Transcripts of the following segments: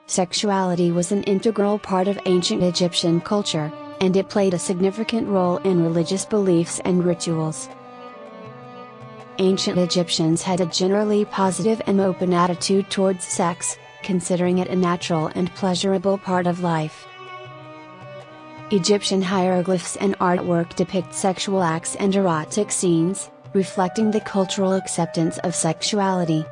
Sexuality was an integral part of ancient Egyptian culture, and it played a significant role in religious beliefs and rituals. Ancient Egyptians had a generally positive and open attitude towards sex, considering it a natural and pleasurable part of life. Egyptian hieroglyphs and artwork depict sexual acts and erotic scenes, reflecting the cultural acceptance of sexuality.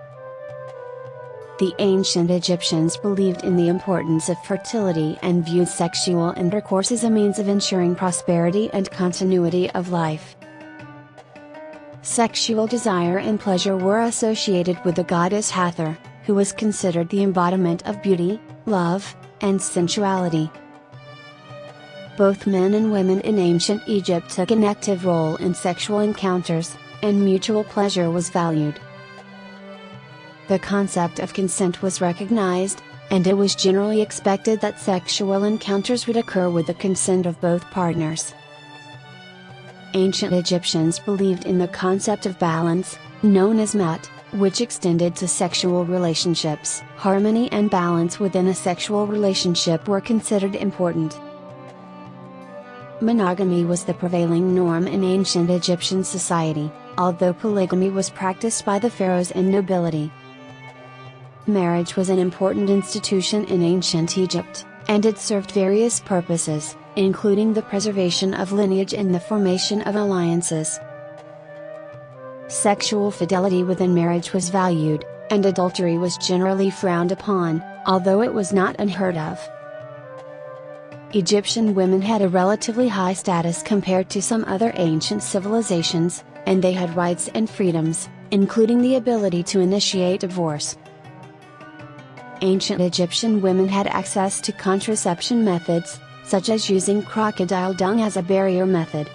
The ancient Egyptians believed in the importance of fertility and viewed sexual intercourse as a means of ensuring prosperity and continuity of life. Sexual desire and pleasure were associated with the goddess Hathor, who was considered the embodiment of beauty, love, and sensuality. Both men and women in ancient Egypt took an active role in sexual encounters, and mutual pleasure was valued. The concept of consent was recognized, and it was generally expected that sexual encounters would occur with the consent of both partners. Ancient Egyptians believed in the concept of balance, known as mat, which extended to sexual relationships. Harmony and balance within a sexual relationship were considered important. Monogamy was the prevailing norm in ancient Egyptian society, although polygamy was practiced by the pharaohs and nobility. Marriage was an important institution in ancient Egypt, and it served various purposes, including the preservation of lineage and the formation of alliances. Sexual fidelity within marriage was valued, and adultery was generally frowned upon, although it was not unheard of. Egyptian women had a relatively high status compared to some other ancient civilizations, and they had rights and freedoms, including the ability to initiate divorce. Ancient Egyptian women had access to contraception methods, such as using crocodile dung as a barrier method.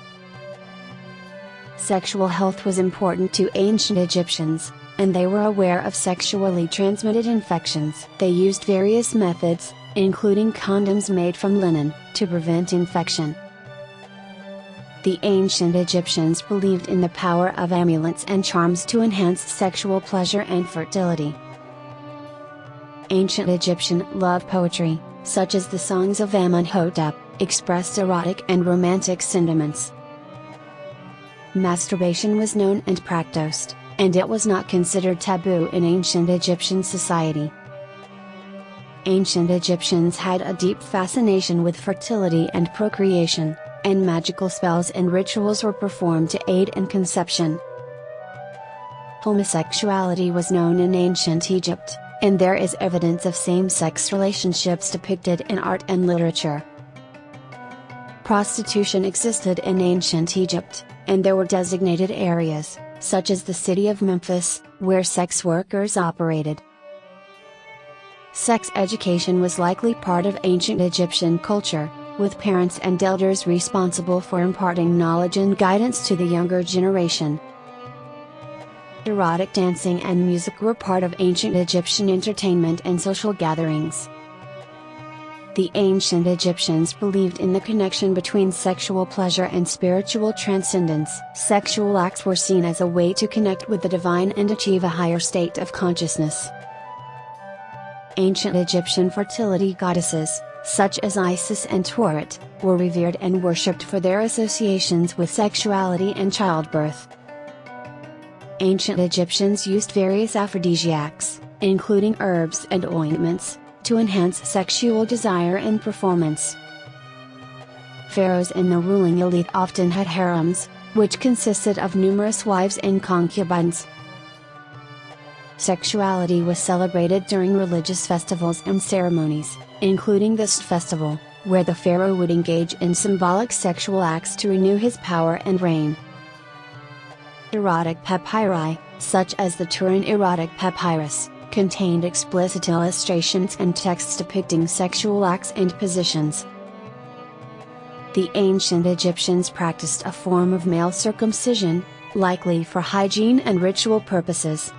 Sexual health was important to ancient Egyptians, and they were aware of sexually transmitted infections. They used various methods, including condoms made from linen, to prevent infection. The ancient Egyptians believed in the power of amulets and charms to enhance sexual pleasure and fertility. Ancient Egyptian love poetry, such as the songs of Amenhotep, expressed erotic and romantic sentiments. Masturbation was known and practiced, and it was not considered taboo in ancient Egyptian society. Ancient Egyptians had a deep fascination with fertility and procreation, and magical spells and rituals were performed to aid in conception. Homosexuality was known in ancient Egypt, and there is evidence of same-sex relationships depicted in art and literature. Prostitution existed in ancient Egypt, and there were designated areas, such as the city of Memphis, where sex workers operated. Sex education was likely part of ancient Egyptian culture, with parents and elders responsible for imparting knowledge and guidance to the younger generation. Erotic dancing and music were part of ancient Egyptian entertainment and social gatherings. The ancient Egyptians believed in the connection between sexual pleasure and spiritual transcendence. Sexual acts were seen as a way to connect with the divine and achieve a higher state of consciousness. Ancient Egyptian fertility goddesses, such as Isis and Tauret, were revered and worshipped for their associations with sexuality and childbirth. Ancient Egyptians used various aphrodisiacs, including herbs and ointments, to enhance sexual desire and performance. Pharaohs and the ruling elite often had harems, which consisted of numerous wives and concubines. Sexuality was celebrated during religious festivals and ceremonies, including this festival, where the pharaoh would engage in symbolic sexual acts to renew his power and reign. Erotic papyri, such as the Turin erotic papyrus, contained explicit illustrations and texts depicting sexual acts and positions. The ancient Egyptians practiced a form of male circumcision, likely for hygiene and ritual purposes.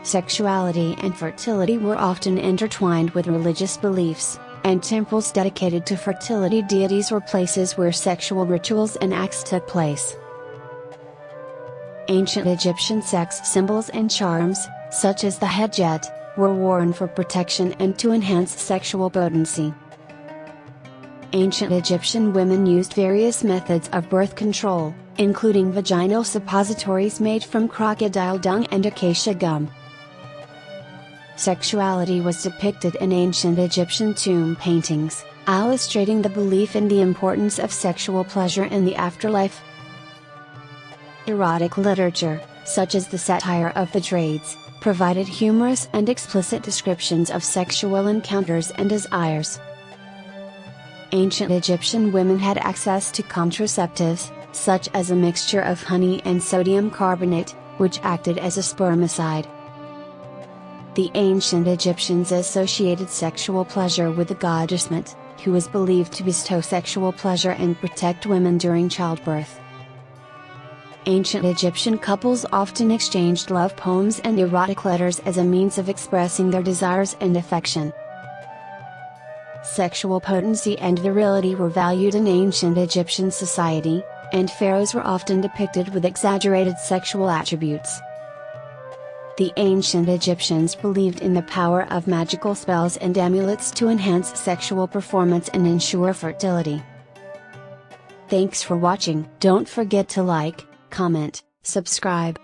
Sexuality and fertility were often intertwined with religious beliefs, and temples dedicated to fertility deities were places where sexual rituals and acts took place. Ancient Egyptian sex symbols and charms, such as the hedjet, were worn for protection and to enhance sexual potency. Ancient Egyptian women used various methods of birth control, including vaginal suppositories made from crocodile dung and acacia gum. Sexuality was depicted in ancient Egyptian tomb paintings, illustrating the belief in the importance of sexual pleasure in the afterlife. Erotic literature, such as the Satire of the Trades, provided humorous and explicit descriptions of sexual encounters and desires. Ancient Egyptian women had access to contraceptives, such as a mixture of honey and sodium carbonate, which acted as a spermicide. The ancient Egyptians associated sexual pleasure with the goddess Mut, who was believed to bestow sexual pleasure and protect women during childbirth. Ancient Egyptian couples often exchanged love poems and erotic letters as a means of expressing their desires and affection. Sexual potency and virility were valued in ancient Egyptian society, and pharaohs were often depicted with exaggerated sexual attributes. The ancient Egyptians believed in the power of magical spells and amulets to enhance sexual performance and ensure fertility. Thanks for watching. Don't forget to like, comment, subscribe.